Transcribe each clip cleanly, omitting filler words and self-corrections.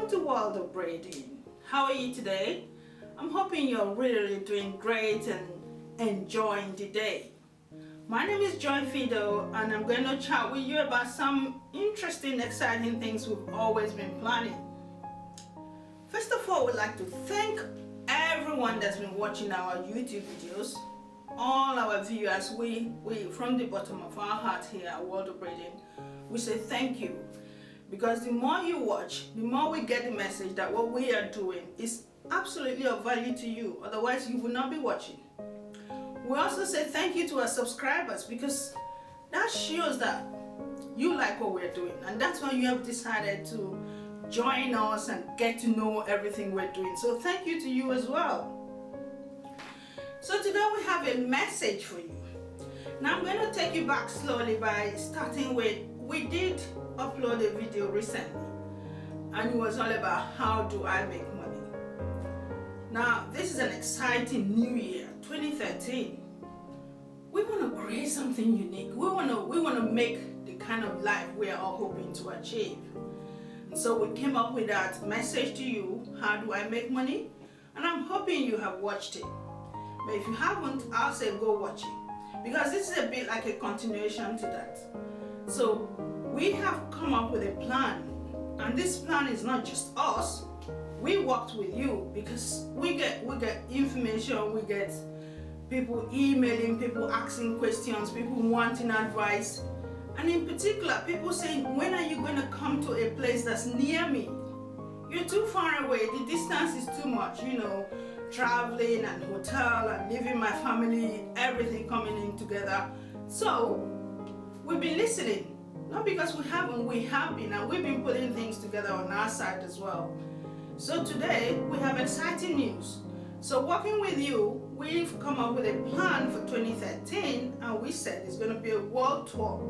Welcome to World of Braiding. How are you today? I'm hoping you're really doing great and enjoying the day. My name is Joy Fido and I'm going to chat with you about some interesting, exciting things we've always been planning. First of all, we'd like to thank everyone that's been watching our YouTube videos, all our viewers. We from the bottom of our heart here at World of Braiding, we say thank you. Because the more you watch, the more we get the message that what we are doing is absolutely of value to you. Otherwise, you will not be watching. We also say thank you to our subscribers because that shows that you like what we're doing. And that's why you have decided to join us and get to know everything we're doing. So thank you to you as well. So today we have a message for you. Now I'm going to take you back slowly by starting with, we did upload a video recently and it was all about how do I make money. Now this is an exciting new year, 2013. We want to create something unique. We want to make the kind of life we are all hoping to achieve. And so we came up with that message to you, how do I make money? And I'm hoping you have watched it. But if you haven't, I'll say go watch it, because this is a bit like a continuation to that. So we have come up with a plan, and this plan is not just us. We worked with you because we get information, we get people emailing, people asking questions, people wanting advice, and in particular people saying, when are you going to come to a place that's near me? You're too far away, the distance is too much, you know, traveling and hotel and leaving my family, everything coming in together. So we've been listening. Not because we haven't, we have been, and we've been putting things together on our side as well. So today we have exciting news. So working with you, we've come up with a plan for 2013, and we said it's going to be a world tour.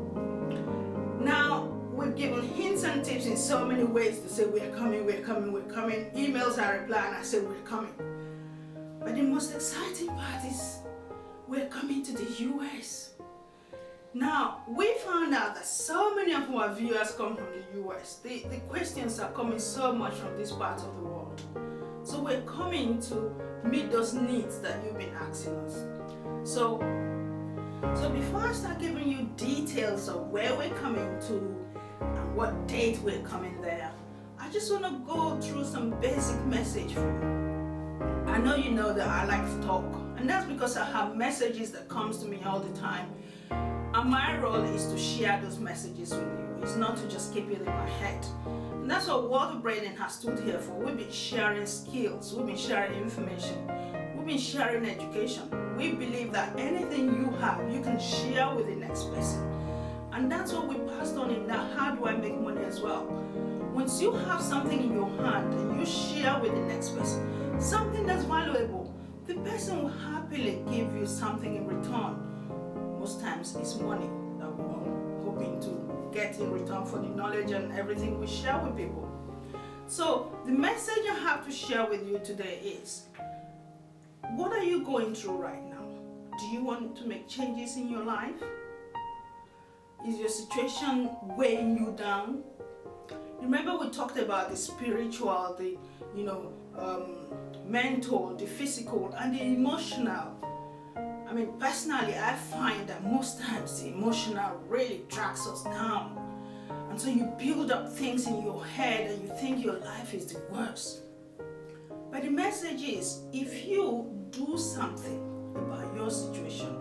Now we've given hints and tips in so many ways to say we're coming, we're coming, we're coming. Emails are replying, I say we're coming. But the most exciting part is we're coming to the US. Now, we found out that so many of our viewers come from the US. The questions are coming so much from this part of the world. So we're coming to meet those needs that you've been asking us. So before I start giving you details of where we're coming to and what date we're coming there, I just want to go through some basic message for you. I know you know that I like to talk, and that's because I have messages that comes to me all the time. And my role is to share those messages with you. It's not to just keep it in my head. And that's what World of Braiding has stood here for. We've been sharing skills. We've been sharing information. We've been sharing education. We believe that anything you have, you can share with the next person. And that's what we passed on in that how do I make money as well. Once you have something in your hand and you share with the next person, something that's valuable, the person will happily give you something in return. Most times it's money that we're hoping to get in return for the knowledge and everything we share with people. So the message I have to share with you today is, what are you going through right now? Do you want to make changes in your life? Is your situation weighing you down? Remember we talked about the spiritual, the mental, the physical and the emotional. I mean, personally, I find that most times the emotional really drags us down. And so you build up things in your head and you think your life is the worst. But the message is, if you do something about your situation,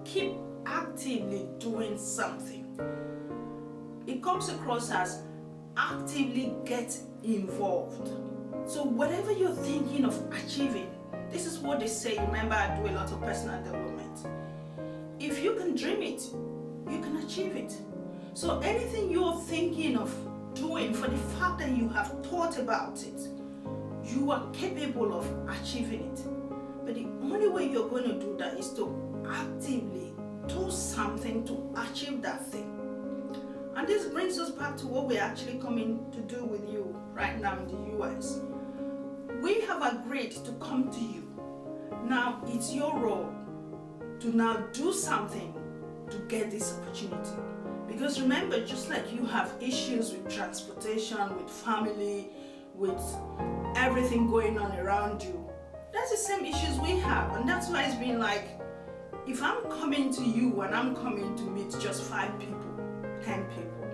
keep actively doing something. It comes across as actively get involved. So whatever you're thinking of achieving, this is what they say. Remember, I do a lot of personal development. If you can dream it, you can achieve it. So anything you're thinking of doing, for the fact that you have thought about it, you are capable of achieving it. But the only way you're going to do that is to actively do something to achieve that thing. And this brings us back to what we're actually coming to do with you right now in the US. We have agreed to come to you. Now it's your role to now do something to get this opportunity. Because remember, just like you have issues with transportation, with family, with everything going on around you, that's the same issues we have. And that's why it's been like, if I'm coming to you and I'm coming to meet just 5 people, 10 people,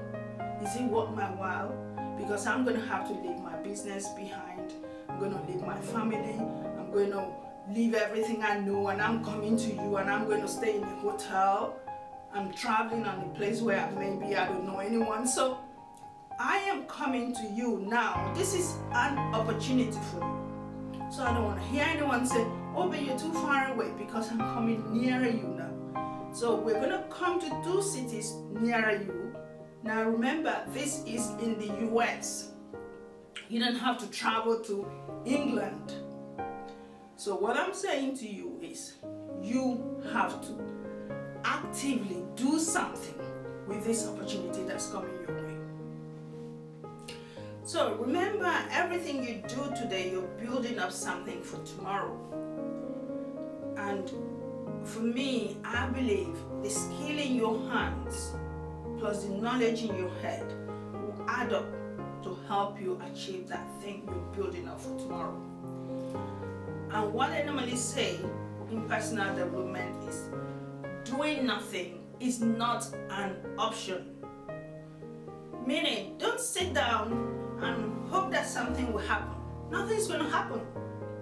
is it worth my while? Because I'm going to have to leave my business behind. I'm going to leave my family. I'm going to leave everything I know, and I'm coming to you, and I'm going to stay in a hotel. I'm traveling on a place where maybe I don't know anyone. So I am coming to you now. This is an opportunity for you. So I don't want to hear anyone say, oh, but you're too far away, because I'm coming nearer you now. So we're going to come to 2 cities nearer you. Now remember, this is in the US. You don't have to travel to England. So what I'm saying to you is, you have to actively do something with this opportunity that's coming your way. So remember, everything you do today, you're building up something for tomorrow. And for me, I believe the skill in your hands plus the knowledge in your head will add up to help you achieve that thing you're building up for tomorrow. And what I normally say in personal development is, doing nothing is not an option. Meaning, don't sit down and hope that something will happen. Nothing's going to happen.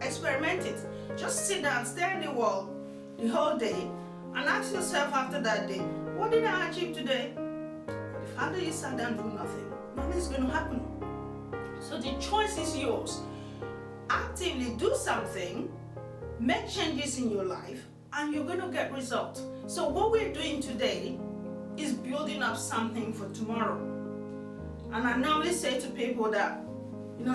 Experiment it. Just sit down, stare at the wall the whole day, and ask yourself after that day, what did I achieve today? But if after you sat down and do nothing, nothing's going to happen. So the choice is yours. Actively do something, make changes in your life, and you're going to get results. So what we're doing today is building up something for tomorrow. And I normally say to people that,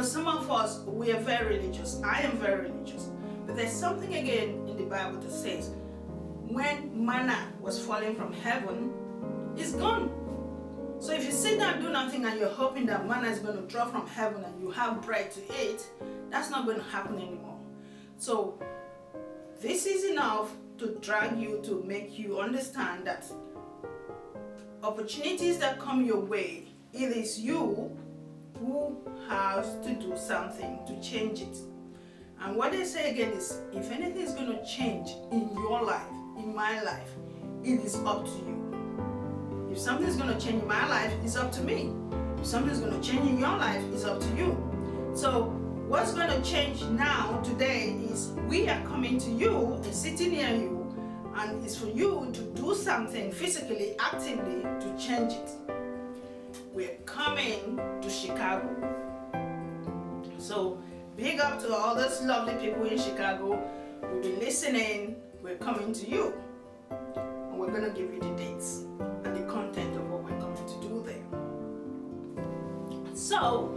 some of us, we are very religious. I am very religious. But there's something again in the Bible that says, when manna was falling from heaven, it's gone. So if you sit down and do nothing and you're hoping that manna is going to drop from heaven and you have bread to eat, that's not going to happen anymore. So this is enough to drag you, to make you understand that opportunities that come your way, it is you who has to do something to change it. And what they say again is, if anything is going to change in your life, in my life, it is up to you. If something is going to change in my life, it's up to me. If something is going to change in your life, it's up to you. So what's going to change now, today, is we are coming to you and sitting near you, and it's for you to do something physically, actively, to change it. We're coming to Chicago. So big up to all those lovely people in Chicago. We'll be listening. We're coming to you. And we're going to give you the dates and the content of what we're coming to do there. So,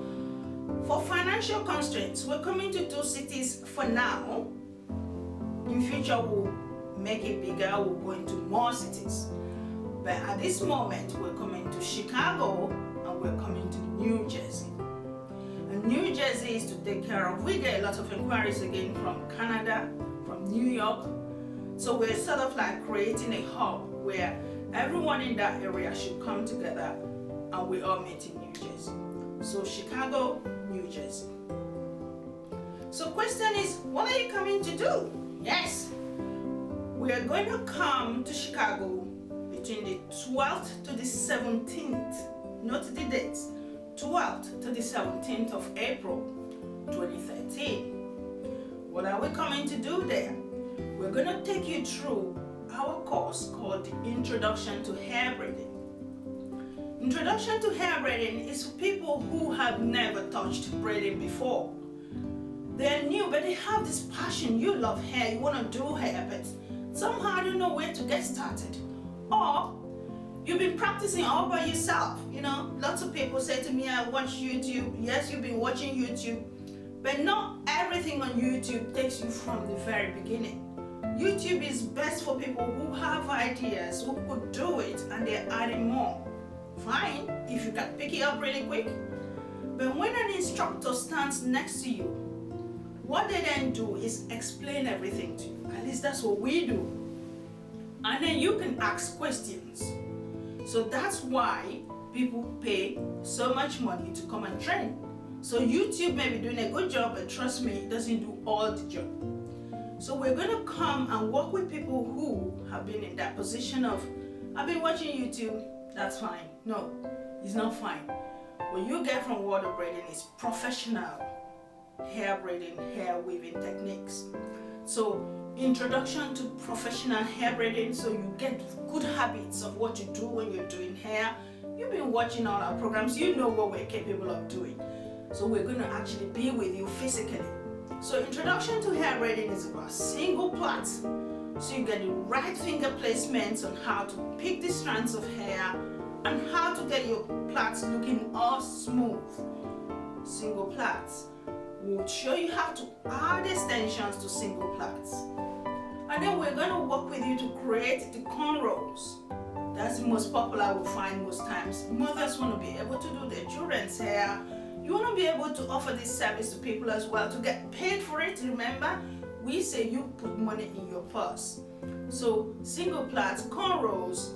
for financial constraints, we're coming to 2 cities for now. In future, we'll make it bigger. We'll go into more cities. But at this moment, we're coming to Chicago and we're coming to New Jersey. And New Jersey is to take care of. We get a lot of inquiries again from Canada, from New York. So we're sort of like creating a hub where everyone in that area should come together and we all meet in New Jersey. So Chicago, New Jersey. So question is, what are you coming to do? Yes, we are going to come to Chicago between the 12th to the 17th. Note the dates. 12th to the 17th of April 2013. What are we coming to do there? We're going to take you through our course called the Introduction to Hair Braiding. Introduction to Hair Braiding is for people who have never touched braiding before. They're new, but they have this passion. You love hair, you want to do hair, but somehow I don't know where to get started. Or you've been practicing all by yourself. Lots of people say to me, I watch YouTube. Yes, you've been watching YouTube, but not everything on YouTube takes you from the very beginning. YouTube is best for people who have ideas, who could do it, and they're adding more. Fine, if you can pick it up really quick. But when an instructor stands next to you, what they then do is explain everything to you. At least that's what we do. And then you can ask questions. So that's why people pay so much money to come and train. So YouTube may be doing a good job, but trust me, it doesn't do all the job. So we're going to come and work with people who have been in that position of, I've been watching YouTube, that's fine. No, it's not fine. What you get from World of Braiding is professional hair braiding, hair weaving techniques. So introduction to professional hair braiding, so you get good habits of what you do when you're doing hair. You've been watching all our programs, you know what we're capable of doing. So we're going to actually be with you physically. So introduction to hair braiding is about single plaits. So you get the right finger placements on how to pick the strands of hair and how to get your plaits looking all smooth. Single plaits. We'll show you how to add extensions to single plaits. And then we're going to work with you to create the cornrows. That's the most popular we find most times. Mothers want to be able to do their children's hair. You want to be able to offer this service to people as well, to get paid for it. Remember, we say you put money in your purse. So single plaits, cornrows,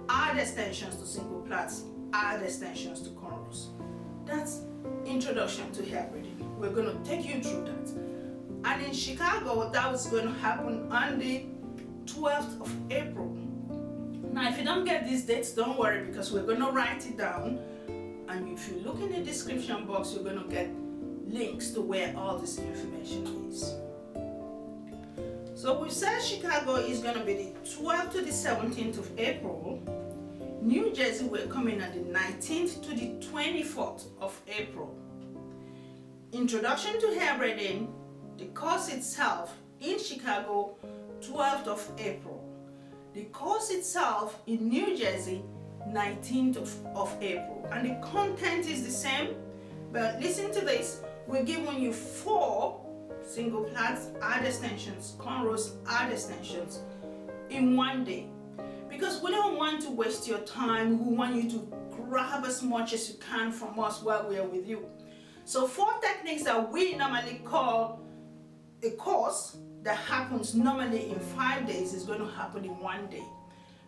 add extensions to single plaits, add extensions to cornrows. That's introduction to hair braiding. We're going to take you through that. And in Chicago, that was going to happen on the 12th of April. Now, if you don't get these dates, don't worry, because we're going to write it down. And if you look in the description box, you're going to get links to where all this information is. So we said Chicago is going to be the 12th to the 17th of April. New Jersey, we're coming on the 19th to the 24th of April. Introduction to hair braiding, the course itself in Chicago, 12th of April. The course itself in New Jersey, 19th of April. And the content is the same, but listen to this. We're giving you 4 single plaits, add extensions, cornrows, add extensions in one day. Because we don't want to waste your time. We want you to grab as much as you can from us while we are with you. So 4 techniques that we normally call a course that happens normally in 5 days is going to happen in 1 day.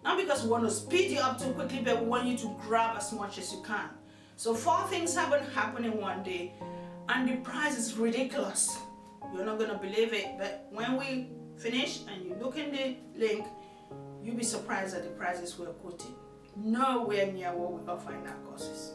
Not because we want to speed you up too quickly, but we want you to grab as much as you can. So 4 things happen in 1 day, and the price is ridiculous. You're not going to believe it, but when we finish and you look in the link, you'll be surprised at the prices we're quoting. Nowhere near what we offer in our courses.